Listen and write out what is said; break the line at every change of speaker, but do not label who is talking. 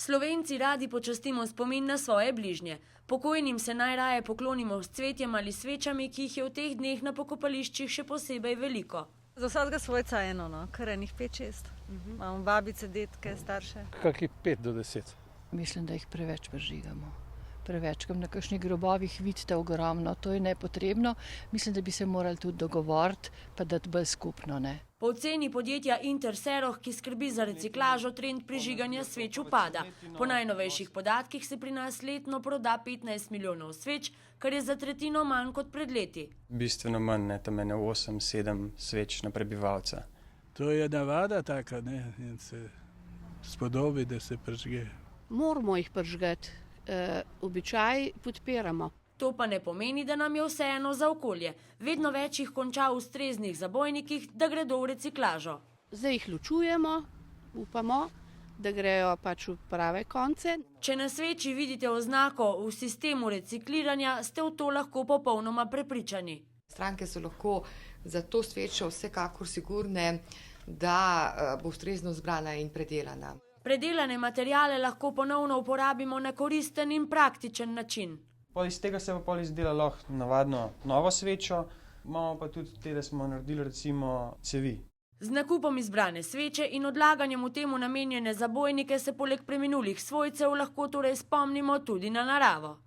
Slovenci radi počastimo spomin na svoje bližnje. Pokojnim se najraje poklonimo s cvetjem ali svečami, ki jih je v teh dneh na pokopališčih še posebej veliko.
Za vsakega svojca eno, kar enih 5-6. Imamo babice, detke, starše.
Kakih 5 do 10.
Mislim, da jih preveč prižigamo. Prevečkrat na kakšnih grobovih vidite ogromno, to je nepotrebno. Mislim, da bi se morali tudi dogovoriti, pa dati bolj skupno, ne.
Po oceni podjetja Interseroh, ki skrbi za reciklažo, trend prižiganja sveč upada. Po najnovejših podatkih se pri nas letno proda 15 milijonov sveč, kar je za tretjino manj kot pred leti.
Bistveno manj, tam je 8-7 sveč na prebivalca.
To je navada taka, ne, in se spodobi, da se prižge.
Moramo jih prižgati. Običaj podpiramo.
To pa ne pomeni, da nam je vseeno za okolje. Vedno več jih konča v ustreznih zabojnikih, da gredo v reciklažo.
Zdaj jih ločujemo, upamo, da grejo pač v prave konce.
Če na sveči vidite oznako v sistemu recikliranja, ste v to lahko popolnoma prepričani.
Stranke so lahko za to svečo vsekakor sigurne, da bo ustrezno zbrana in predelana.
Predelane materiale lahko ponovno uporabimo na koristen in praktičen način.
Iz tega se pa izdela lahko navadno novo svečo, imamo pa tudi te, da smo naredili recimo cevi.
Z nakupom izbrane sveče in odlaganjem v temu namenjene zabojnike se poleg preminulih svojcev lahko torej spomnimo tudi na naravo.